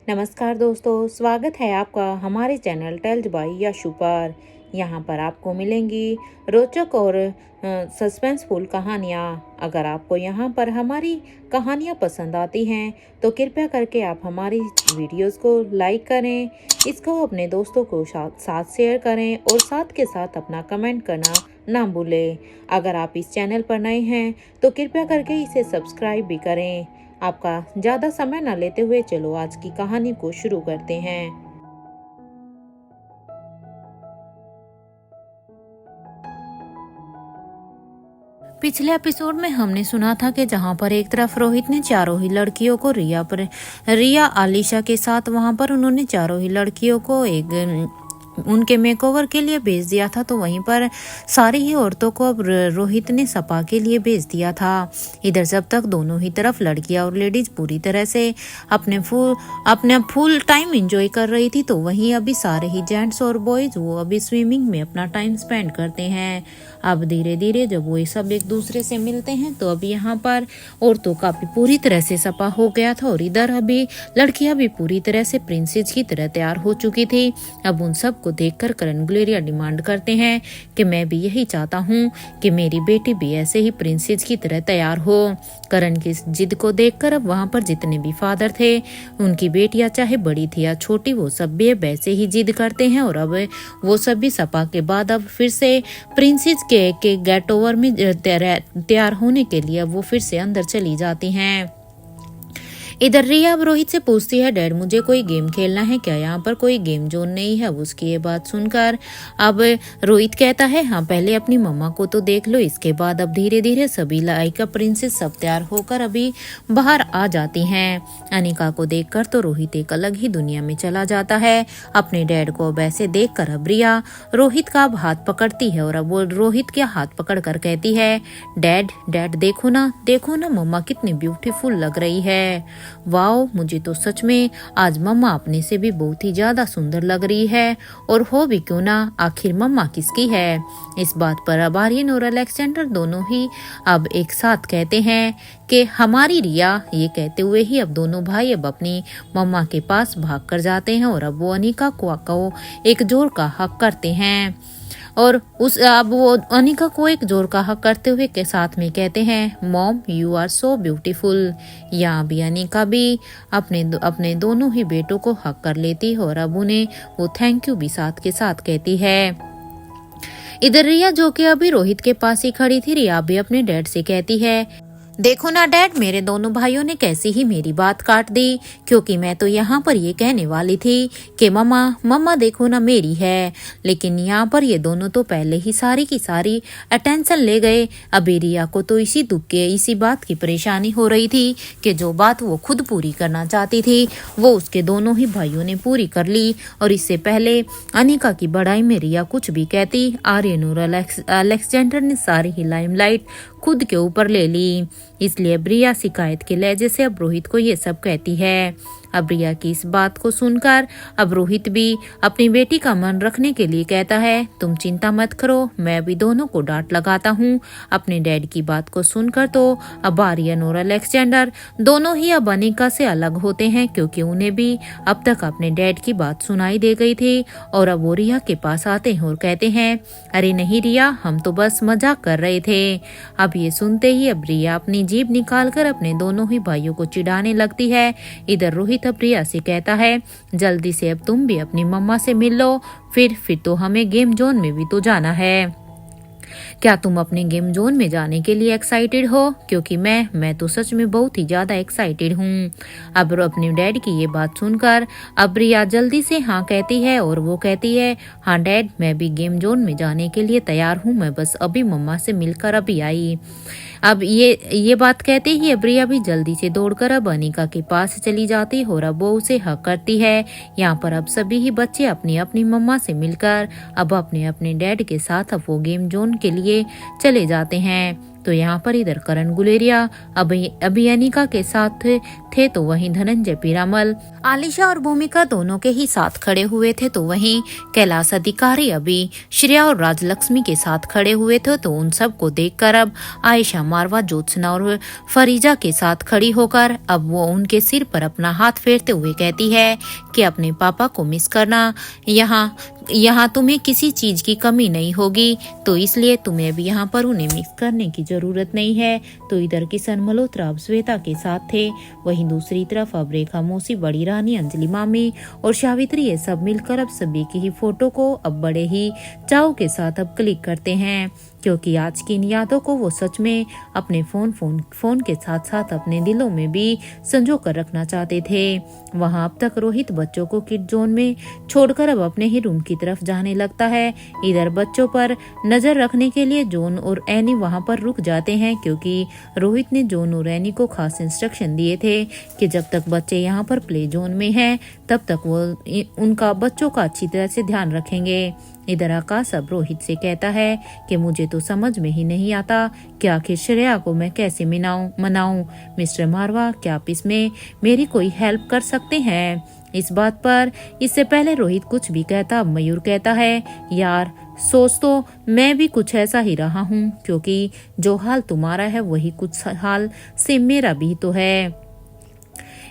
नमस्कार दोस्तों, स्वागत है आपका हमारे चैनल टेल्स बाय यशु पर। यहाँ पर आपको मिलेंगी रोचक और सस्पेंसफुल कहानियाँ। अगर आपको यहाँ पर हमारी कहानियाँ पसंद आती हैं तो कृपया करके आप हमारी वीडियोस को लाइक करें, इसको अपने दोस्तों को साथ शेयर करें और साथ के साथ अपना कमेंट करना ना भूलें। अगर आप इस चैनल पर नए हैं तो कृपया करके इसे सब्सक्राइब भी करें। आपका ज़्यादा समय न लेते हुए चलो आज की कहानी को शुरू करते हैं। पिछले एपिसोड में हमने सुना था कि जहां पर एक तरफ रोहित ने चारों ही लड़कियों को रिया आलिशा के साथ वहां पर उन्होंने चारों ही लड़कियों को उनके मेकओवर के लिए भेज दिया था, तो वहीं पर सारी ही औरतों को अब रोहित ने सपा के लिए भेज दिया था। इधर जब तक दोनों ही तरफ लड़कियां और लेडीज पूरी तरह से अपने फुल टाइम एंजॉय कर रही थी, तो वहीं अभी सारे ही जेंट्स और बॉयज वो अभी स्विमिंग में अपना टाइम स्पेंड करते हैं। अब धीरे धीरे जब वो सब एक दूसरे से मिलते हैं तो अब यहाँ पर औरतों का भी पूरी तरह से सपा हो गया था और इधर अभी लड़कियां भी पूरी तरह से प्रिंसेस की तरह तैयार हो चुकी थी। अब उन सब को देखकर करण ग्लोरिया डिमांड करते हैं कि मैं भी यही चाहता हूँ कि मेरी बेटी भी ऐसे ही प्रिंसेस की तरह तैयार हो। करण की जिद को देखकर अब वहाँ पर जितने भी फादर थे, उनकी बेटियां चाहे बड़ी थी या छोटी, वो सब भी वैसे ही जिद करते हैं और अब वो सब भी सपा के बाद अब फिर से प्रिंसेस के गेट ओवर में तैयार होने के लिए वो फिर से अंदर चली जाती हैं। इधर रिया अब रोहित से पूछती है, डैड मुझे कोई गेम खेलना है क्या, यहाँ पर कोई गेम जोन नहीं है। उसकी ये बात सुनकर अब रोहित कहता है, हाँ पहले अपनी मम्मा को तो देख लो। इसके बाद अब धीरे धीरे सभी लाइका प्रिंसेस सब तैयार होकर अभी बाहर आ जाती हैं। अनिका को देखकर तो रोहित एक अलग ही दुनिया में चला जाता है। अपने डैड को अब ऐसे देख कर अब रिया रोहित का अब हाथ पकड़ती है और अब वो रोहित के हाथ पकड़ कर कहती है, डैड डैड देखो ना मम्मा कितनी ब्यूटीफुल लग रही है। वाओ, मुझे तो सच में आज मम्मा अपने से भी बहुत ही ज्यादा सुंदर लग रही है, और हो भी क्यों ना, आखिर मम्मा किसकी है। इस बात पर अब आर्यन और अलेक्जेंडर दोनों ही अब एक साथ कहते हैं कि हमारी रिया। ये कहते हुए ही अब दोनों भाई अब अपनी मम्मा के पास भाग कर जाते हैं और अब वो अनिका को एक जोर का हक करते हैं और अब वो अनिका को एक जोर का हक करते हुए के साथ में कहते हैं, mom you are so beautiful. यहाँ भी अनिका भी अपने दोनों ही बेटों को हक कर लेती है और अब उन्हें वो थैंक यू भी साथ के साथ कहती है। इधर रिया जो कि अभी रोहित के पास ही खड़ी थी, रिया भी अपने डैड से कहती है, देखो ना डैड, मेरे दोनों भाइयों ने कैसी ही मेरी बात काट दी, क्योंकि मैं तो यहाँ पर ये कहने वाली थी कि मम्मा देखो ना मेरी है, लेकिन यहाँ पर ये दोनों तो पहले ही सारी की सारी अटेंशन ले गए। अभी रिया को तो इसी बात की परेशानी हो रही थी कि जो बात वो खुद पूरी करना चाहती थी वो उसके दोनों ही भाइयों ने पूरी कर ली। और इससे पहले अनिका की बड़ाई में रिया कुछ भी कहती, आर्यन और अलेक्जेंडर ने सारी ही लाइमलाइट खुद के ऊपर ले ली। इसलिए रिया शिकायत के लहजे से अब रोहित को ये सब कहती है। अब रिया की इस बात को सुनकर अब रोहित भी अपनी बेटी का मन रखने के लिए कहता है, तुम चिंता मत करो, मैं अभी दोनों को डांट लगाता हूँ। अपने डैड की बात को सुनकर तो अब आर्यन और अलेक्जेंडर दोनों ही अब अनिका से अलग होते हैं, क्योंकि उन्हें भी अब तक अपने डैड की बात सुनाई दे गई थी। और अब वो रिया के पास आते हैं और कहते हैं, अरे नहीं रिया, हम तो बस मजाक कर रहे थे। अब ये सुनते ही अब रिया अपनी जीभ निकालकर अपने दोनों ही भाइयों को चिढ़ाने लगती है। इधर रोहित अब रिया से कहता है, जल्दी से अब तुम भी अपनी मम्मा से मिल लो, फिर तो हमें गेम जोन में भी तो जाना है। क्या तुम अपने गेम जोन में जाने के लिए एक्साइटेड हो? क्योंकि मैं तो सच में बहुत ही ज्यादा एक्साइटेड हूँ। अब अपने डैड की ये बात सुनकर अब रिया जल्दी से हाँ कहती है और वो कहती है, हाँ डैड, मैं भी गेम जोन में जाने के लिए तैयार हूँ, मैं बस अभी मम्मा से मिलकर अभी आई। अब ये बात कहते ही अब रिया भी जल्दी से दौड़कर अब अनिका के पास चली जाती और अब वो उसे हक करती है। यहाँ पर अब सभी ही बच्चे अपनी अपनी मम्मा से मिलकर अब अपने अपने डैड के साथ अब वो गेम जोन के लिए चले जाते हैं। तो तो यहाँ पर इधर करण गुलेरिया अभी अनिका के साथ थे तो वहीं धनंजय पीरामल, आलिशा और भूमिका दोनों के ही साथ खड़े हुए थे। तो वहीं कैलाश अधिकारी अभी श्रेया और राजलक्ष्मी के साथ खड़े हुए थे। तो उन सबको देखकर अब आयशा मारवा, ज्योत्सना और फरीजा के साथ खड़ी होकर अब वो उनके सिर पर अपना हाथ फेरते हुए कहती है कि अपने पापा को मिस करना, यहाँ तुम्हें किसी चीज की कमी नहीं होगी, तो इसलिए तुम्हें भी यहाँ पर उन्हें मिस करने की जरूरत नहीं है। तो इधर किशन मल्होत्रा अब श्वेता के साथ थे, वहीं दूसरी तरफ अब रेखा मौसी, बड़ी रानी, अंजलि मामी और सावित्री ये सब मिलकर अब सभी की ही फोटो को अब बड़े ही चाव के साथ अब क्लिक करते हैं, क्योंकि आज की इन यादों को वो सच में अपने फोन के साथ साथ अपने दिलों में भी संजो कर रखना चाहते थे। वहां अब तक रोहित बच्चों को किड जोन में छोड़कर अब अपने ही रूम की तरफ जाने लगता है। इधर बच्चों पर नजर रखने के लिए जॉन और एनी वहां पर रुक जाते हैं, क्योंकि रोहित ने जॉन और एनी को खास इंस्ट्रक्शन दिए थे कि जब तक बच्चे यहाँ पर प्ले जोन में हैं तब तक वो उनका बच्चों का अच्छी तरह से ध्यान रखेंगे। इधर आकाश अब रोहित से कहता है कि मुझे तो समझ में ही नहीं आता कि आखिर श्रेया को मैं कैसे मनाऊं। मिस्टर मारवा, क्या आप इसमें मेरी कोई हेल्प कर सकते हैं? इस बात पर इससे पहले रोहित कुछ भी कहता, मयूर कहता है, यार सोच तो मैं भी कुछ ऐसा ही रहा हूँ, क्योंकि जो हाल तुम्हारा है वही कुछ हाल से मेरा भी तो है।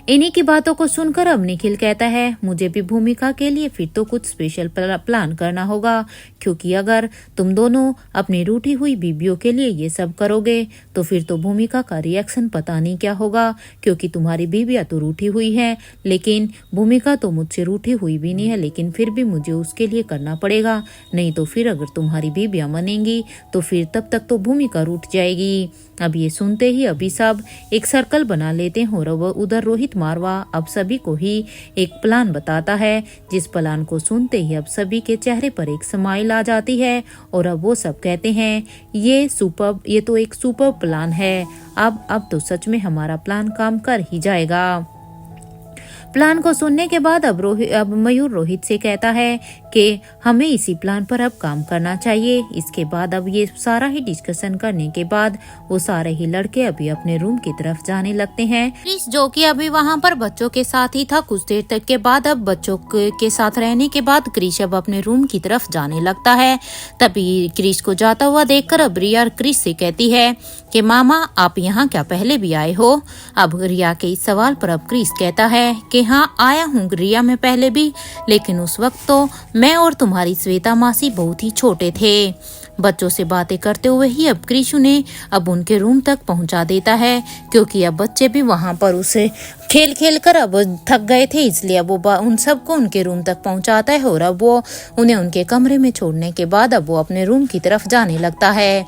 इन्हीं की बातों को सुनकर अब निखिल कहता है, मुझे भी भूमिका के लिए फिर तो कुछ स्पेशल प्लान करना होगा, क्योंकि अगर तुम दोनों अपनी रूठी हुई बीबियों के लिए ये सब करोगे तो फिर तो भूमिका का रिएक्शन पता नहीं क्या होगा, क्योंकि तुम्हारी बीबियां तो रूठी हुई है, लेकिन भूमिका तो मुझसे रूठी हुई भी नहीं है, लेकिन फिर भी मुझे उसके लिए करना पड़ेगा, नहीं तो फिर अगर तुम्हारी बीबियां मनेंगी तो फिर तब तक तो भूमिका रूठ जाएगी। अब ये सुनते ही अभी सब एक सर्कल बना लेते हैं और उधर रोहित मारवा अब सभी को ही एक प्लान बताता है, जिस प्लान को सुनते ही अब सभी के चेहरे पर एक स्माइल आ जाती है और अब वो सब कहते हैं, ये तो एक सुपर प्लान है, अब तो सच में हमारा प्लान काम कर ही जाएगा। प्लान को सुनने के बाद अब मयूर रोहित से कहता है कि हमें इसी प्लान पर अब काम करना चाहिए। इसके बाद अब ये सारा ही डिस्कशन करने के बाद वो सारे ही लड़के अभी अपने रूम की तरफ जाने लगते हैं। क्रिस, जो कि अभी वहां पर बच्चों के साथ ही था, कुछ देर तक के बाद अब बच्चों के साथ रहने के बाद क्रिस अब अपने रूम की तरफ जाने लगता है। तभी क्रिस को जाता हुआ देखकर अब रिया क्रिस से कहती है कि मामा, आप यहाँ क्या पहले भी आए हो? अब रिया के इस सवाल पर अब क्रिस कहता है कि हाँ, आया हूँ रिया मैं पहले भी, लेकिन उस वक्त तो मैं और तुम्हारी श्वेता मासी बहुत ही छोटे थे। बच्चों से बातें करते हुए ही अब क्रिश उन्हें अब उनके रूम तक पहुंचा देता है, क्योंकि अब बच्चे भी वहां पर उसे खेल कर अब थक गए थे, इसलिए अब वो उन सबको उनके रूम तक पहुंचाता है और अब वो उन्हें उनके कमरे में छोड़ने के बाद अब वो अपने रूम की तरफ जाने लगता है।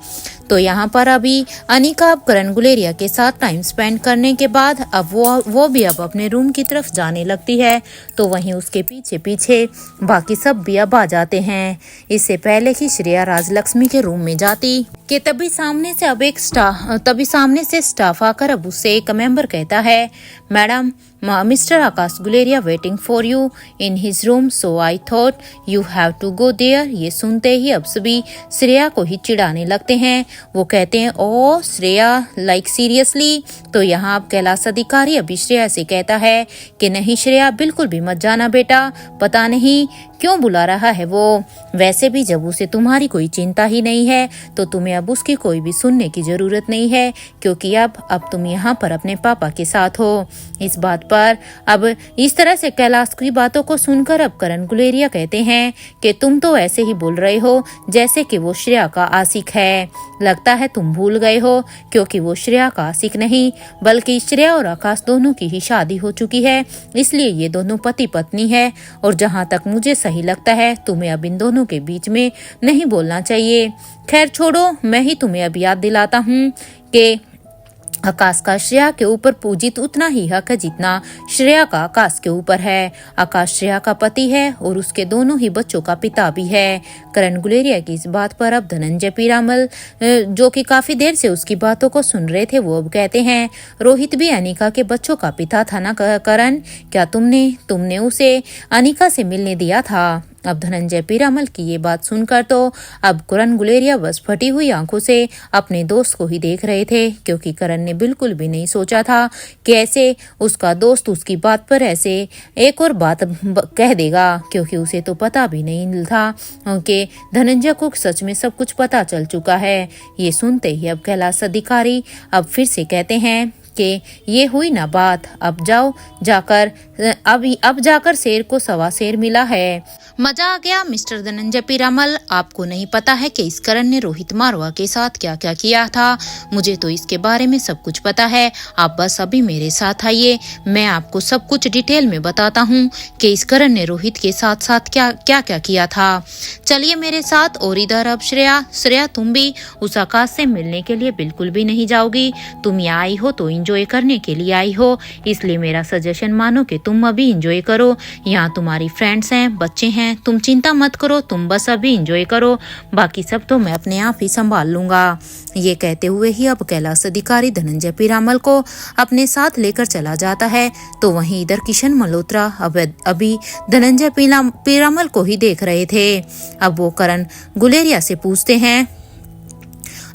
तो यहाँ पर अभी अनिका अब करण गुलेरिया के साथ टाइम स्पेंड करने के बाद अब वो भी अब अपने रूम की तरफ जाने लगती है। तो वहीं उसके पीछे पीछे बाकी सब भी अब आ जाते हैं। इससे पहले कि श्रेया राजलक्ष्मी के रूम में जाती कि तभी सामने से स्टाफ आकर अब उससे एक मेंबर कहता है, madam, mister Akash Guleria waiting for you in his room, so I thought you have to go there. ये सुनते ही अब सभी श्रेया को ही चिढ़ाने लगते हैं। वो कहते हैं, ओ श्रेया, लाइक सीरियसली? तो यहाँ अब कैलाश अधिकारी अभी श्रेया से कहता है कि नहीं श्रेया, बिल्कुल भी मत जाना बेटा, पता नहीं क्यों बुला रहा है वो। वैसे भी जब उसे तुम्हारी कोई चिंता ही नहीं है तो तुम्हें अब उसकी कोई भी सुनने की जरूरत नहीं है, क्योंकि अब तुम यहाँ पर अपने पापा के साथ हो। इस बात पर अब इस तरह से कैलाश की बातों को सुनकर अब करण गुलेरिया कहते हैं कि तुम तो ऐसे ही बोल रहे हो जैसे कि वो श्रेया का आशिक है। लगता है तुम भूल गए हो, क्योंकि वो श्रेया का आशिक नहीं बल्कि श्रेया और आकाश दोनों की ही शादी हो चुकी है, इसलिए ये दोनों पति पत्नी है। और जहाँ तक मुझे सही लगता है तुम्हें अब इन दोनों के बीच में नहीं बोलना चाहिए। खैर छोड़ो, मैं ही तुम्हें अब याद दिलाता हूँ कि आकाश का श्रेया के ऊपर पूजित उतना ही हक है जितना श्रेया का आकाश के ऊपर है। आकाश श्रेया का पति है और उसके दोनों ही बच्चों का पिता भी है। करण गुलेरिया की इस बात पर अब धनंजय पीरामल, जो कि काफी देर से उसकी बातों को सुन रहे थे, वो अब कहते हैं, रोहित भी अनिका के बच्चों का पिता था ना करण? क्या तुमने उसे अनिका से मिलने दिया था? अब धनंजय पीरामल की ये बात सुनकर तो अब करण गुलेरिया बस फटी हुई आंखों से अपने दोस्त को ही देख रहे थे, क्योंकि करण ने बिल्कुल भी नहीं सोचा था कि ऐसे उसका दोस्त उसकी बात पर ऐसे एक और बात कह देगा, क्योंकि उसे तो पता भी नहीं था कि धनंजय को सच में सब कुछ पता चल चुका है। ये सुनते ही अब कैलाश अधिकारी अब फिर से कहते हैं कि ये हुई ना बात, अब जाओ जाकर अब जाकर शेर को सवा शेर मिला है। मजा आ गया मिस्टर धनंजय पीरामल। आपको नहीं पता है कि इस करण ने रोहित मारवा के साथ क्या क्या किया था। मुझे तो इसके बारे में सब कुछ पता है। आप बस अभी मेरे साथ आइए, मैं आपको सब कुछ डिटेल में बताता हूँ कि इस करण ने रोहित के साथ साथ क्या क्या क्या किया था। चलिए मेरे साथ। और इधर अब श्रेया तुम भी उस आकाश से मिलने के लिए बिल्कुल भी नहीं जाओगी। तुम यहाँ आई हो तो एंजॉय करने के लिए आई हो, इसलिए मेरा सजेशन मानो कि तुम अभी एंजॉय करो। यहाँ तुम्हारी फ्रेंड्स हैं, बच्चे हैं, तुम चिंता मत करो, तुम बस अभी एंजॉय करो, बाकी सब तो मैं अपने आप ही संभाल लूंगा। ये कहते हुए ही अब कैलाश अधिकारी धनंजय पीरामल को अपने साथ लेकर चला जाता है। तो वहीं इधर किशन मल्होत्रा अभी धनंजय पीरामल को ही देख रहे थे। अब वो करण गुलेरिया से पूछते हैं,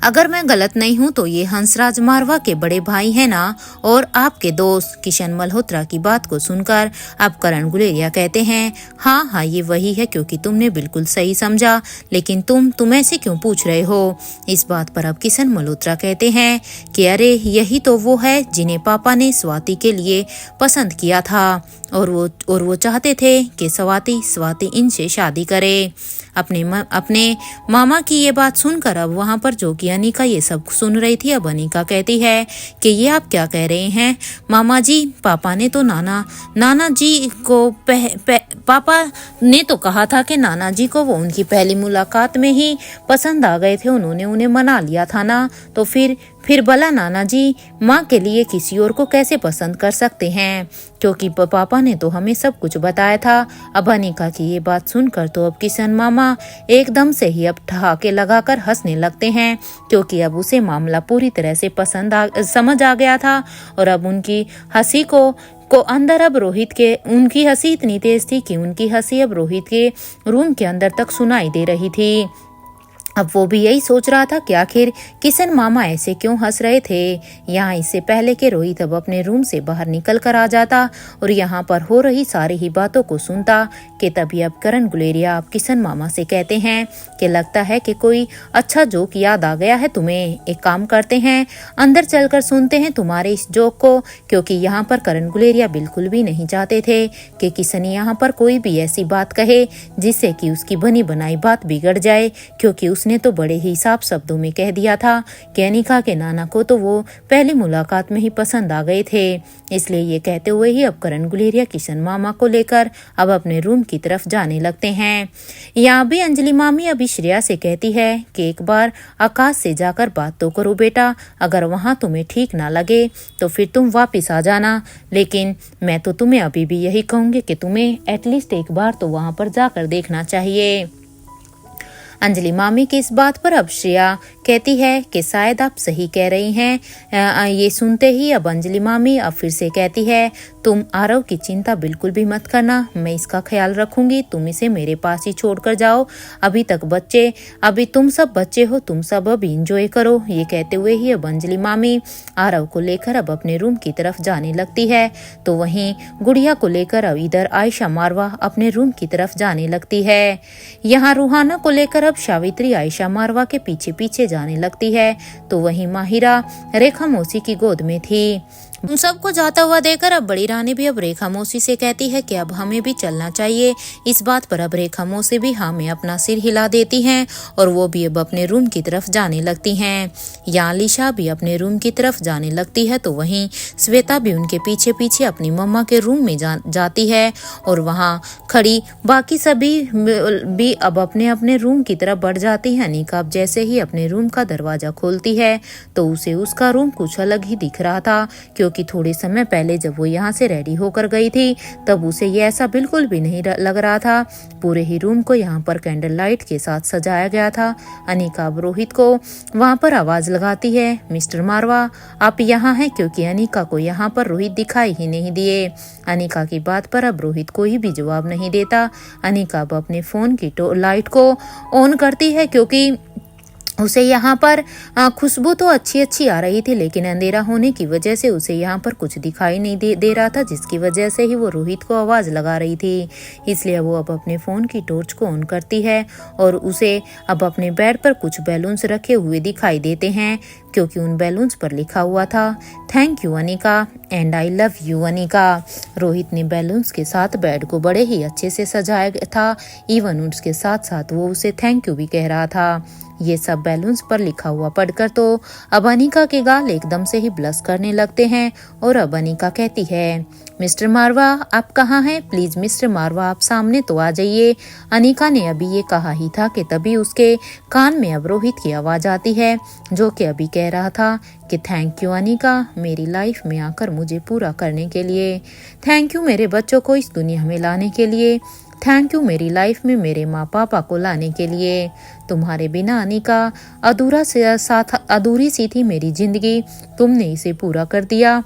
अगर मैं गलत नहीं हूँ तो ये हंसराज मारवा के बड़े भाई है ना, और आपके दोस्त। किशन मल्होत्रा की बात को सुनकर अब करण गुलेरिया कहते हैं, हाँ ये वही है, क्योंकि तुमने बिल्कुल सही समझा, लेकिन तुम ऐसे क्यों पूछ रहे हो। इस बात पर अब किशन मल्होत्रा कहते हैं कि अरे यही तो वो है जिन्हें पापा ने स्वाति के लिए पसंद किया था, और वो चाहते थे कि स्वाति इनसे शादी करे। अपने मामा की ये बात सुनकर अब वहां पर जो कि अनिका ये सब सुन रही थी, अब अनिका कहती है कि ये आप क्या कह रहे हैं मामा जी, पापा ने तो नाना जी को पापा ने तो कहा था कि नाना जी को वो उनकी पहली मुलाकात में ही पसंद आ गए थे, उन्होंने उन्हें मना लिया था ना, तो फिर भला नाना जी माँ के लिए किसी और को कैसे पसंद कर सकते हैं, क्योंकि पापा ने तो हमें सब कुछ बताया था। अब अनिका की ये बात सुनकर तो अब किशन मामा एकदम से ही अब ठहाके लगाकर हंसने लगते हैं, क्योंकि अब उसे मामला पूरी तरह से समझ आ गया था। और अब उनकी हंसी को अंदर अब उनकी हंसी इतनी तेज थी कि उनकी हंसी अब रोहित के रूम के अंदर तक सुनाई दे रही थी। अब वो भी यही सोच रहा था कि आखिर किशन मामा ऐसे क्यों हंस रहे थे। यहाँ इससे पहले कि रोहित अब अपने रूम से बाहर निकल कर आ जाता और यहाँ पर हो रही सारी ही बातों को सुनता कि तभी अब करण गुलेरिया अब किशन मामा से कहते हैं कि लगता है कि कोई अच्छा जोक याद आ गया है तुम्हें। एक काम करते हैं, अंदर चलकर सुनते हैं तुम्हारे इस जोक को, क्योंकि यहाँ पर करण गुलेरिया बिल्कुल भी नहीं चाहते थे कि किशन यहाँ पर कोई भी ऐसी बात कहे जिससे कि उसकी बनी बनाई बात बिगड़ जाए, क्योंकि उसने तो बड़े ही साफ शब्दों में कह दिया था कि अनिका के नाना को तो वो पहली मुलाकात में ही पसंद आ गए थे। इसलिए ये कहते हुए ही अब करण गुलेरिया किशन मामा को लेकर अब अपने रूम की तरफ जाने लगते हैं। यहाँ भी अंजलि मामी अभी श्रेया से कहती है कि एक बार आकाश से जाकर बात तो करो बेटा, अगर वहां तुम्हें ठीक ना लगे तो फिर तुम वापिस आ जाना, लेकिन मैं तो तुम्हें अभी भी यही कहूंगी कि तुम्हें एटलीस्ट एक बार तो वहां पर जाकर देखना चाहिए। अंजलि मामी की इस बात पर अब श्रेया कहती है कि शायद आप सही कह रही हैं। ये सुनते ही अब अंजलि मामी अब फिर से कहती है, तुम आरव की चिंता बिल्कुल भी मत करना, मैं इसका ख्याल रखूंगी, तुम इसे मेरे पास ही छोड़कर जाओ, अभी तुम सब बच्चे हो, तुम सब अब इंजॉय करो। ये कहते हुए ही अब अंजलि मामी आरव को लेकर अब अपने रूम की तरफ जाने लगती है। तो वहीं गुड़िया को लेकर अब इधर आयशा मारवा अपने रूम की तरफ जाने लगती है। यहाँ रूहाना को लेकर अब सावित्री आयशा मारवा के पीछे पीछे जाने लगती है। तो वहीं माहिरा रेखा मौसी की गोद में थी। उन सबको जाता हुआ देखकर अब बड़ी रानी भी अब रेखा मौसी से कहती है कि अब हमें भी चलना चाहिए। इस बात पर अब रेखा मौसी भी हाँ में अपना सिर हिला देती हैं और वो भी अब अपने रूम की तरफ जाने लगती हैं। यहाँ लिशा भी अपने रूम की तरफ जाने लगती है। तो वहीं श्वेता भी उनके पीछे पीछे अपनी मम्मा के रूम में जाती है और वहाँ खड़ी बाकी सभी भी अब अपने अपने रूम की तरफ बढ़ जाती है। अनिका अब जैसे ही अपने रूम का दरवाजा खोलती है तो उसे उसका रूम कुछ अलग ही दिख रहा था, क्योंकि थोड़े समय पहले जब वो यहाँ से रेडी होकर गई थी तब उसे ये ऐसा बिल्कुल भी नहीं लग रहा था। पूरे ही रूम को यहाँ पर कैंडल लाइट के साथ सजाया गया था। अनिका अब रोहित को वहाँ पर आवाज लगाती है, मिस्टर मारवा आप यहाँ हैं, क्योंकि अनिका को यहाँ पर रोहित दिखाई ही नहीं दिए। अनिका की बात पर अब रोहित कोई भी जवाब नहीं देता। अनिका अब अपने फोन की लाइट को ऑन करती है, क्योंकि उसे यहाँ पर खुशबू तो अच्छी आ रही थी, लेकिन अंधेरा होने की वजह से उसे यहाँ पर कुछ दिखाई नहीं दे रहा था, जिसकी वजह से ही वो रोहित को आवाज़ लगा रही थी। इसलिए वो अब अपने फ़ोन की टॉर्च को ऑन करती है और उसे अब अपने बेड पर कुछ बैलून्स रखे हुए दिखाई देते हैं, क्योंकि उन बैलून्स पर लिखा हुआ था thank you Anika and I love you Anika. Rohit ने बैलून्स के साथ बेड को बड़े ही अच्छे से सजाया था। इवन उसके साथ साथ वो उसे थैंक यू भी कह रहा था। ये सब बैलून्स पर लिखा हुआ पढ़कर तो अब अनिका के गाल एकदम से ही ब्लश करने लगते हैं और अब अनिका कहती है, मिस्टर मारवा आप कहाँ हैं? प्लीज मिस्टर मारवा आप सामने तो आ जाइए। अनिका ने अभी ये कहा ही था कि तभी उसके कान में अब रोहित की आवाज आती है, जो कि अभी कह रहा था कि थैंक यू अनिका मेरी लाइफ में आकर मुझे पूरा करने के लिए, थैंक यू मेरे बच्चों को इस दुनिया में लाने के लिए, थैंक यू मेरी लाइफ में मेरे माँ पापा को लाने के लिए। तुम्हारे बिना अनिका अधूरी सी थी मेरी जिंदगी, तुमने इसे पूरा कर दिया,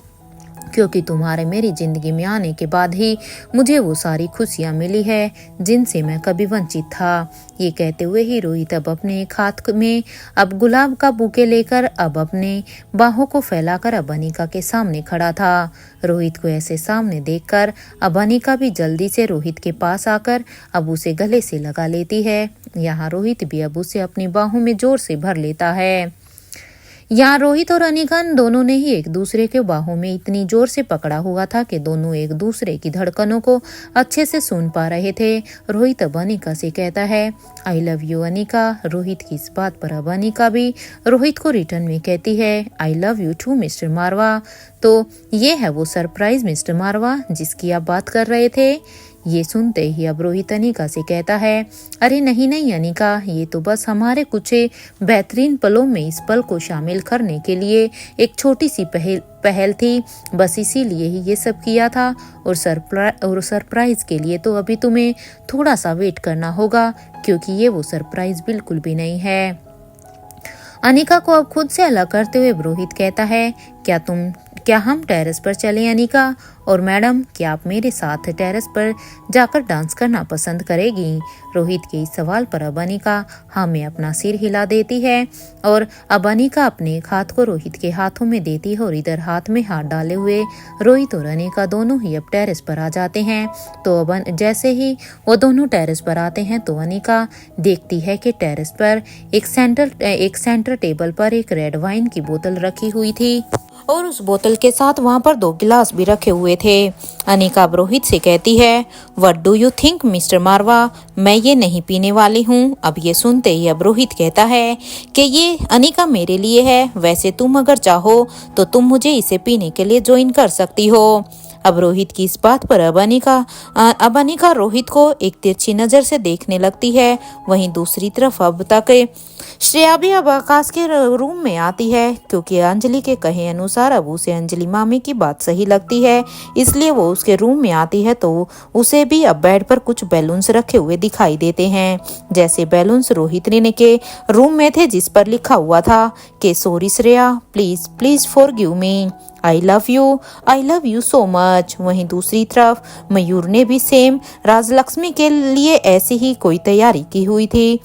क्योंकि तुम्हारे मेरी जिंदगी में आने के बाद ही मुझे वो सारी खुशियाँ मिली है जिनसे मैं कभी वंचित था। ये कहते हुए ही रोहित अब अपने एक हाथ में अब गुलाब का बुके लेकर अब अपने बाहों को फैलाकर अब अनिका के सामने खड़ा था। रोहित को ऐसे सामने देखकर अब अनिका भी जल्दी से रोहित के पास आकर अब उसे गले से लगा लेती है। यहाँ रोहित भी अब उसे अपनी बाहों में जोर से भर लेता है। यहाँ रोहित और अनिका दोनों ने ही एक दूसरे के बाहों में इतनी जोर से पकड़ा हुआ था कि दोनों एक दूसरे की धड़कनों को अच्छे से सुन पा रहे थे। रोहित अब अनिका से कहता है I love you Anika. Rohit की इस बात पर अब अनिका भी रोहित को रिटर्न में कहती है I love you too mister Marwah. तो ये है वो सरप्राइज मिस्टर मारवा जिसकी आप बात कर रहे थे। ये सुनते ही अब रोहित अनिका से कहता है अरे नहीं अनिका, ये तो बस हमारे कुछ बेहतरीन पलों में इस पल को शामिल करने के लिए एक छोटी सी पहल थी, बस इसीलिए ही ये सब किया था। और सरप्राइज के लिए तो अभी तुम्हें थोड़ा सा वेट करना होगा, क्योंकि ये वो सरप्राइज बिल्कुल भी नहीं है। अनिका को अब खुद से अलग करते हुए रोहित कहता है क्या हम टेरेस पर चलें अनिका? और मैडम क्या आप मेरे साथ टेरेस पर जाकर डांस करना पसंद करेगी? रोहित के इस सवाल पर अब अनिका हाँ में अपना सिर हिला देती है और अब अनिका अपने एक हाथ को रोहित के हाथों में देती है और इधर हाथ में हाथ डाले हुए रोहित और अनिका दोनों ही अब टेरेस पर आ जाते हैं। तो अब जैसे ही वो दोनों टेरेस पर आते हैं तो अनिका देखती है कि टेरेस पर एक सेंटर टेबल पर एक रेड वाइन की बोतल रखी हुई थी और उस बोतल के साथ वहाँ पर 2 गिलास भी रखे हुए थे। अनिका अब रोहित से कहती है what do you think mister Marwah, मैं ये नहीं पीने वाली हूँ। अब ये सुनते ही अब रोहित कहता है कि ये अनिका मेरे लिए है, वैसे तुम अगर चाहो तो तुम मुझे इसे पीने के लिए ज्वाइन कर सकती हो। अब रोहित की इस बात पर अब अनिका रोहित को एक तिरछी नजर से देखने लगती है। वहीं दूसरी तरफ अब तक श्रेया भी अब आकाश के रूम में आती है, क्योंकि अंजलि के कहे अनुसार अब उसे अंजलि मामी की बात सही लगती है, इसलिए वो उसके रूम में आती है। तो उसे भी अब बेड पर कुछ बैलून्स रखे हुए दिखाई देते हैं, जैसे बैलून्स रोहित ने के रूम में थे, जिस पर लिखा हुआ था कि sorry Shreya, please forgive me, I love you so much. वहीं दूसरी तरफ मयूर ने भी सेम राजलक्ष्मी के लिए ऐसी ही कोई तैयारी की हुई थी।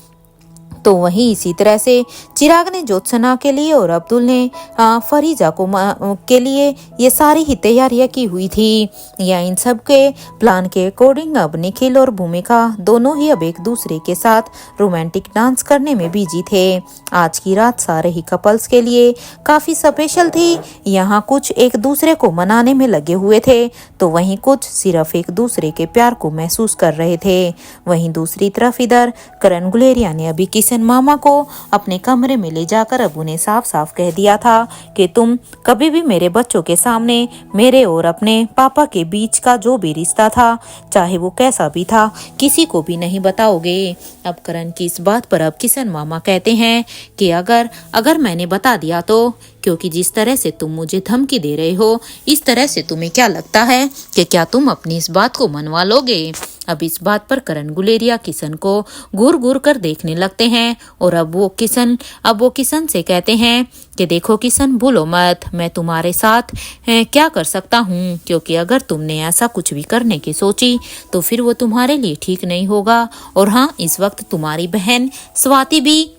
तो वहीं इसी तरह से चिराग ने ज्योत्सना के लिए और अब्दुल ने फरीजा के लिए ये सारी ही तैयारियां की हुई थी। या इन सब के प्लान के अकॉर्डिंग अब निखिल और भूमिका दोनों ही अब एक दूसरे के साथ रोमांटिक डांस करने में बिजी थे। आज की रात सारे ही कपल्स के लिए काफी स्पेशल थी। यहाँ कुछ एक दूसरे को मनाने में लगे हुए थे, तो वहीं कुछ सिर्फ एक दूसरे के प्यार को महसूस कर रहे थे। वहीं दूसरी तरफ इधर करण गुलेरिया ने अभी किशन किशन मामा को अपने कमरे में ले जाकर अब उन्हें साफ साफ कह दिया था कि तुम कभी भी मेरे बच्चों के सामने मेरे और अपने पापा के बीच का जो भी रिश्ता था, चाहे वो कैसा भी था, किसी को भी नहीं बताओगे। अब करण की इस बात पर अब किशन मामा कहते हैं कि अगर मैंने बता दिया तो, क्योंकि जिस तरह से तुम मुझे धमकी दे रहे हो, इस तरह से तुम्हें क्या लगता है कि क्या तुम अपनी इस बात को मनवा लोगे। अब इस बात पर करण गुलेरिया किशन को घूर घूर कर देखने लगते हैं और अब वो किशन से कहते हैं कि देखो किशन, भूलो मत मैं तुम्हारे साथ क्या कर सकता हूँ, क्योंकि अगर तुमने ऐसा कुछ भी करने की सोची तो फिर वो तुम्हारे लिए ठीक नहीं होगा। और हाँ, इस वक्त तुम्हारी बहन स्वाति भी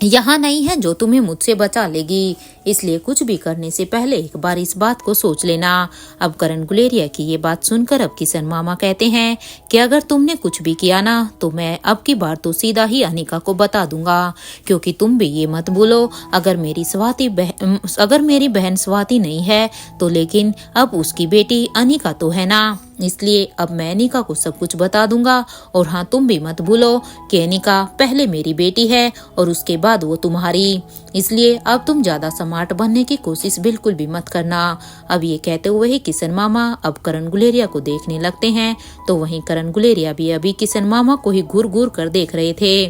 यहाँ नहीं है जो तुम्हें मुझसे बचा लेगी, इसलिए कुछ भी करने से पहले एक बार इस बात को सोच लेना। अब करण गुलेरिया की ये बात सुनकर अब किशन मामा कहते हैं कि अगर तुमने कुछ भी किया ना तो मैं अब की बार तो सीधा ही अनिका को बता दूंगा, क्योंकि तुम भी ये मत भूलो अगर मेरी बहन स्वाति नहीं है तो लेकिन अब उसकी बेटी अनिका तो है ना, इसलिए अब मैं अनिका को सब कुछ बता दूंगा। और हाँ, तुम भी मत भूलो कि अनिका पहले मेरी बेटी है और उसके बाद वो तुम्हारी, इसलिए अब तुम ज्यादा स्मार्ट बनने की कोशिश बिल्कुल भी मत करना। अब ये कहते हुए ही किशन मामा अब करण गुलेरिया को देखने लगते हैं, तो वहीं करण गुलेरिया भी अभी किशन मामा को ही घूर घूर कर देख रहे थे,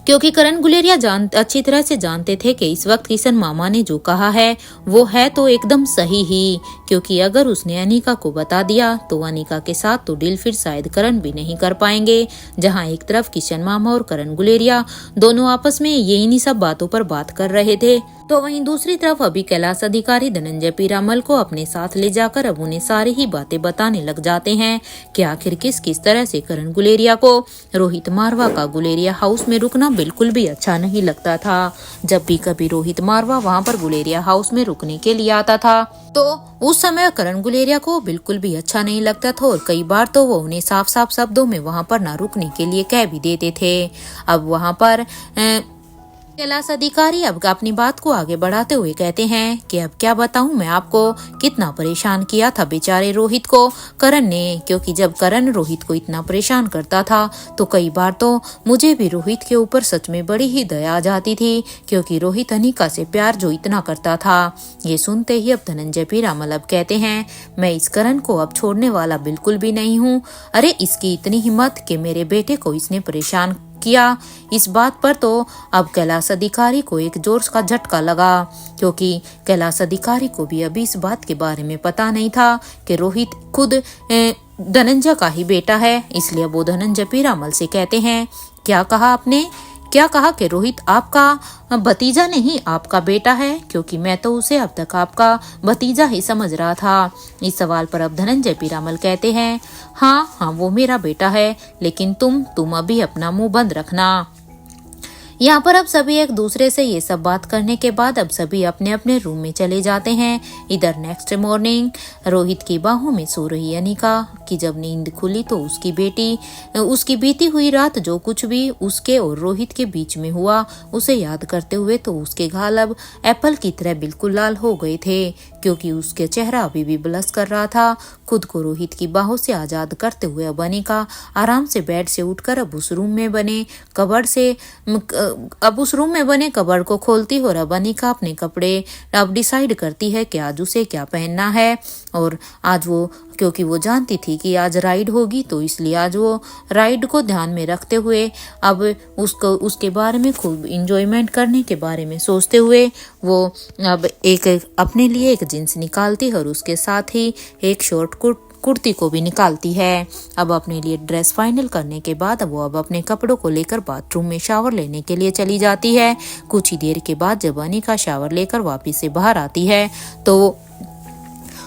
क्योंकि करण गुलेरिया अच्छी तरह से जानते थे कि इस वक्त किशन मामा ने जो कहा है वो है तो एकदम सही ही, क्योंकि अगर उसने अनिका को बता दिया तो अनिका के साथ तो डील फिर शायद करण भी नहीं कर पाएंगे। जहां एक तरफ किशन मामा और करण गुलेरिया दोनों आपस में ये इन्हीं सब बातों पर बात कर रहे थे, तो वहीं दूसरी तरफ अभी कैलाश अधिकारी धनंजय पीरामल को अपने साथ ले जाकर अब उन्हें सारी ही बातें बताने लग जाते हैं कि आखिर किस तरह से करण गुलेरिया को रोहित मारवा का गुलेरिया हाउस में रुकना बिल्कुल भी अच्छा नहीं लगता था। जब भी कभी रोहित मारवा वहां पर गुलेरिया हाउस में रुकने के लिए आता था तो उस समय करण गुलेरिया को बिल्कुल भी अच्छा नहीं लगता था और कई बार तो वो उन्हें साफ साफ शब्दों में वहां पर ना रुकने के लिए कह भी देते थे। अब वहां पर कैलाश अधिकारी अब अपनी बात को आगे बढ़ाते हुए कहते हैं कि अब क्या बताऊं मैं आपको, कितना परेशान किया था बेचारे रोहित को करण ने, क्योंकि जब करण रोहित को इतना परेशान करता था तो कई बार तो मुझे भी रोहित के ऊपर सच में बड़ी ही दया आ जाती थी, क्योंकि रोहित अनिका से प्यार जो इतना करता था। ये सुनते ही अब धनंजय पीरामल अब कहते हैं मैं इस करण को अब छोड़ने वाला बिल्कुल भी नहीं हूँ। अरे इसकी इतनी हिम्मत कि मेरे बेटे को इसने परेशान किया। इस बात पर तो अब कैलाश अधिकारी को एक जोर का झटका लगा, क्योंकि कैलाश अधिकारी को भी अभी इस बात के बारे में पता नहीं था कि रोहित खुद धनंजय का ही बेटा है। इसलिए वो धनंजय पीरामल से कहते हैं क्या कहा आपने, क्या कहा कि रोहित आपका भतीजा नहीं आपका बेटा है, क्योंकि मैं तो उसे अब तक आपका भतीजा ही समझ रहा था। इस सवाल पर अब धनंजय पीरामल कहते हैं हाँ वो मेरा बेटा है, लेकिन तुम अभी अपना मुंह बंद रखना। यहाँ पर अब सभी एक दूसरे से ये सब बात करने के बाद अब सभी अपने अपने रूम में चले जाते हैं। इधर नेक्स्ट मॉर्निंग रोहित की बाहों में सो रही अनिका की जब नींद खुली तो उसकी बीती हुई रात जो कुछ भी उसके और रोहित के बीच में हुआ उसे याद करते हुए तो उसके गाल अब एप्पल की तरह बिल्कुल लाल हो गए थे, क्योंकि उसके चेहरा अभी भी ब्लश कर रहा था। खुद को रोहित की बाहों से आजाद करते हुए अब अनिका आराम से बेड से उठकर अब उस रूम में बने कबर्ड को खोलती और अब अनिका अपने कपड़े अब डिसाइड करती है कि आज उसे क्या पहनना है। और आज वो, क्योंकि वो जानती थी कि आज राइड होगी, तो इसलिए आज वो राइड को ध्यान में रखते हुए अब उसके बारे में खूब इंजॉयमेंट करने के बारे में सोचते हुए वो अब अपने लिए एक जींस निकालती है और उसके साथ ही एक शॉर्ट कुर्ती को भी निकालती है। अब अपने लिए ड्रेस फाइनल करने के बाद वो अब अपने कपड़ों को लेकर बाथरूम में शावर लेने के लिए चली जाती है। कुछ ही देर के बाद जब अनिका शावर लेकर वापस से बाहर आती है तो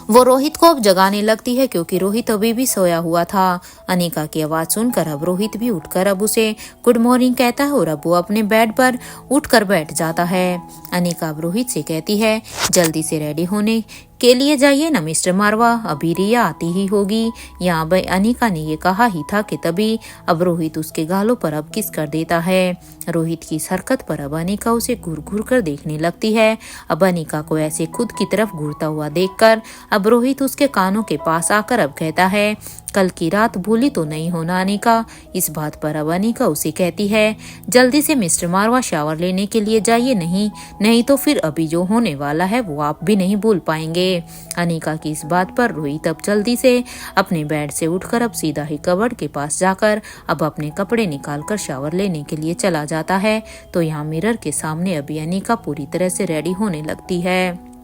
वो रोहित को अब जगाने लगती है, क्योंकि रोहित अभी भी सोया हुआ था। अनिका की आवाज सुनकर अब रोहित भी उठकर अब उसे गुड मॉर्निंग कहता है और अब वो अपने बेड पर उठकर बैठ जाता है। अनिका अब रोहित से कहती है जल्दी से रेडी होने के लिए जाइए ना मिस्टर मारवा, अभी रिया आती ही होगी। यहाँ भाई अनिका ने ये कहा ही था कि तभी अब रोहित उसके गालों पर अब किस कर देता है। रोहित की इस हरकत पर अब अनिका उसे घूर घूर कर देखने लगती है। अब अनिका को ऐसे खुद की तरफ घूरता हुआ देखकर अब रोहित उसके कानों के पास आकर अब कहता है कल की रात भूली तो नहीं हो ना अनिका। इस बात पर अब अनिका उसे कहती है, जल्दी से मिस्टर मारवा शावर लेने के लिए जाइए, नहीं तो फिर अभी जो होने वाला है वो आप भी नहीं भूल पाएंगे। अनिका की इस बात पर रोहित अब जल्दी से अपने बेड से उठकर अब सीधा ही कबर्ड के पास जाकर अब अपने कपड़े निकालकर शावर लेने के लिए चला जाता है। तो यहाँ मिरर के सामने अभी अनिका पूरी तरह से रेडी होने लगती है।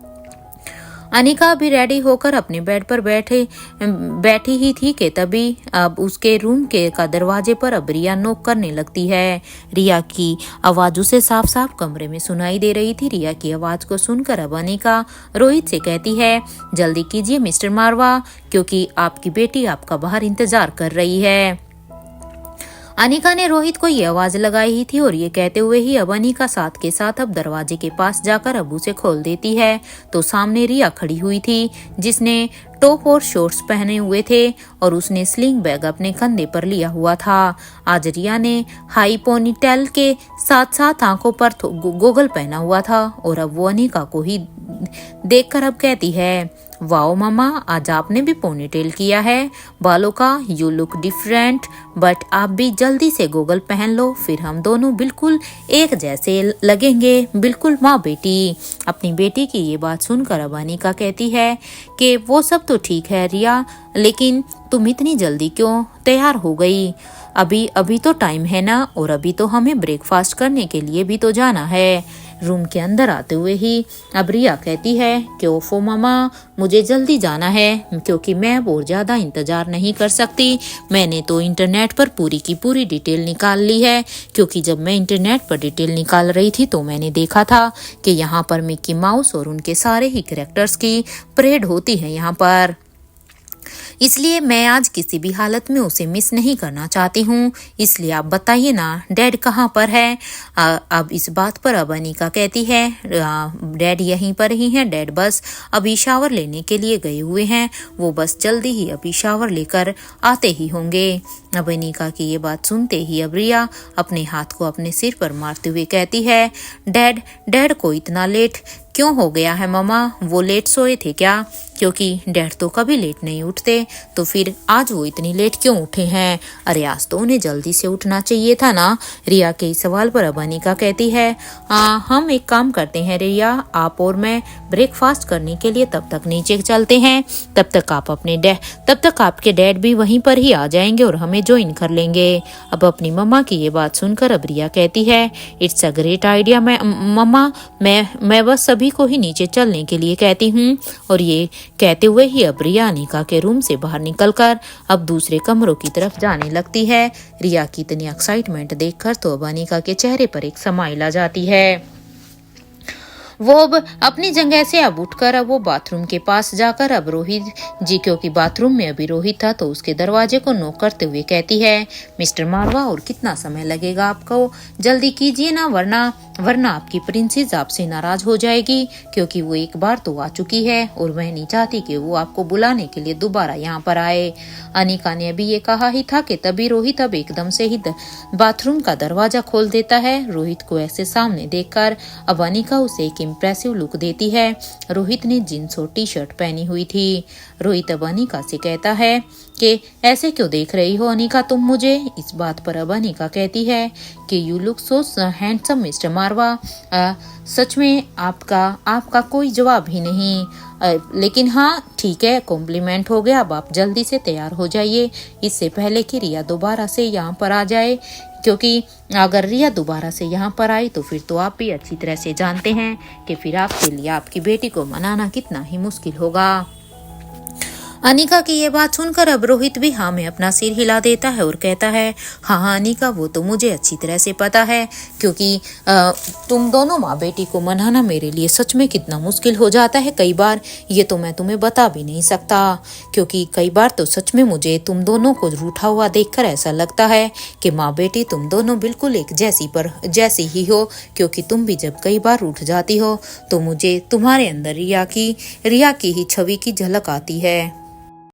अनिका भी रेडी होकर अपने बेड पर बैठी ही थी कि तभी अब उसके रूम का दरवाजे पर अब रिया नॉक करने लगती है। रिया की आवाज उसे साफ साफ कमरे में सुनाई दे रही थी। रिया की आवाज को सुनकर अब अनिका रोहित से कहती है, जल्दी कीजिए मिस्टर मारवा, क्योंकि आपकी बेटी आपका बाहर इंतजार कर रही है। अनिका ने रोहित को ये आवाज लगाई ही थी और ये कहते हुए ही अब अनिका साथ के साथ अब दरवाजे के पास जाकर अब उसे खोल देती है। तो सामने रिया खड़ी हुई थी, जिसने टॉप और शॉर्ट्स पहने हुए थे और उसने स्लिंग बैग अपने कंधे पर लिया हुआ था। आज रिया ने हाई पोनीटेल के साथ साथ आंखों पर गोगल पहना हुआ था और अब वो अनिका को ही देखकर अब कहती है, वाओ मामा, आज आपने भी पोनीटेल किया है बालों का, यू लुक डिफरेंट, बट आप भी जल्दी से गोगल पहन लो, फिर हम दोनों बिल्कुल एक जैसे लगेंगे, बिल्कुल माँ बेटी। अपनी बेटी की ये बात सुनकर अब अनिका कहती है कि वो सब तो ठीक है रिया, लेकिन तुम इतनी जल्दी क्यों तैयार हो गई? अभी तो टाइम है ना, और अभी तो हमें ब्रेकफास्ट करने के लिए भी तो जाना है। रूम के अंदर आते हुए ही अब रिया कहती है कि ओफो मामा, मुझे जल्दी जाना है, क्योंकि मैं और ज़्यादा इंतज़ार नहीं कर सकती। मैंने तो इंटरनेट पर पूरी की पूरी डिटेल निकाल ली है, क्योंकि जब मैं इंटरनेट पर डिटेल निकाल रही थी तो मैंने देखा था कि यहाँ पर मिक्की माउस और उनके सारे ही कैरेक्टर्स की परेड होती है यहाँ पर, इसलिए मैं आज किसी भी हालत में उसे मिस नहीं करना चाहती हूँ। इसलिए आप बताइए ना, डैड कहाँ पर है? अब इस बात पर अब अनिका कहती है, डैड यहीं पर ही हैं, डैड बस अभी शावर लेने के लिए गए हुए हैं, वो बस जल्दी ही अभी शावर लेकर आते ही होंगे। अब अनिका की ये बात सुनते ही अब रिया अपने हाथ को अपने सिर पर मारते हुए कहती है, डैड को इतना लेट क्यों हो गया है मम्मा? वो लेट सोए थे क्या? क्योंकि डैड तो कभी लेट नहीं उठते, तो फिर आज वो इतनी लेट क्यों उठे हैं? अरे आज तो उन्हें जल्दी से उठना चाहिए था ना। रिया के इस सवाल पर अब अनिका कहती है, हम एक काम करते हैं रिया, आप और मैं ब्रेकफास्ट करने के लिए तब तक नीचे चलते हैं, तब तक आपके डैड भी वहीं पर ही आ जाएंगे और हमें ज्वाइन कर लेंगे। अब अपनी मम्मा की ये बात सुनकर अब रिया कहती है, इट्स अ ग्रेट आइडिया मम्मा, मैं बस सभी को ही नीचे चलने के लिए कहती हूँ। और ये कहते हुए ही अब रिया अनिका के रूम से बाहर निकलकर अब दूसरे कमरों की तरफ जाने लगती है। रिया की इतनी एक्साइटमेंट देखकर तो अब अनिका के चेहरे पर एक स्माइल आ जाती है। वो अब अपनी जगह से अब उठकर अब वो बाथरूम के पास जाकर अब रोहित जी, क्योंकि बाथरूम में अभी रोहित था, तो उसके दरवाजे को नॉक करते हुए कहती है, मिस्टर मारवा, और कितना समय लगेगा आपको? जल्दी कीजिए ना, वरना आपकी प्रिंसेस आपसे नाराज हो जाएगी, क्योंकि वो एक बार तो आ चुकी है और मैं नहीं चाहती कि वो आपको बुलाने के लिए दोबारा यहाँ पर आए। अनिका ने अभी ये कहा ही था कि तभी रोहित अब एकदम से ही बाथरूम का दरवाजा खोल देता है। रोहित को ऐसे सामने देखकर अब अनिका उसे एक इम्प्रेसिव लुक देती है। रोहित ने जींस और टी शर्ट पहनी हुई थी। रोहित अब अनिका से कहता है कि ऐसे क्यों देख रही हो अनिका तुम मुझे? इस बात पर अब अनिका कहती है कि you look so handsome mister Marwah, सच में आपका कोई जवाब ही नहीं। लेकिन हाँ ठीक है, कॉम्प्लीमेंट हो गया, अब आप जल्दी से तैयार हो जाइए, इससे पहले कि रिया दोबारा से यहाँ पर आ जाए, क्योंकि अगर रिया दोबारा से यहाँ पर आई तो फिर तो आप भी अच्छी तरह से जानते हैं कि फिर आपके लिए आपकी बेटी को मनाना कितना ही मुश्किल होगा। अनिका की ये बात सुनकर अब रोहित भी हाँ में अपना सिर हिला देता है और कहता है, हाँ अनिका, वो तो मुझे अच्छी तरह से पता है, क्योंकि तुम दोनों माँ बेटी को मनाना मेरे लिए सच में कितना मुश्किल हो जाता है कई बार, ये तो मैं तुम्हें बता भी नहीं सकता, क्योंकि कई बार तो सच में मुझे तुम दोनों को रूठा हुआ देखकर ऐसा लगता है कि माँ बेटी तुम दोनों बिल्कुल एक जैसी ही हो, क्योंकि तुम भी जब कई बार रूठ जाती हो तो मुझे तुम्हारे अंदर रिया की ही छवि की झलक आती है।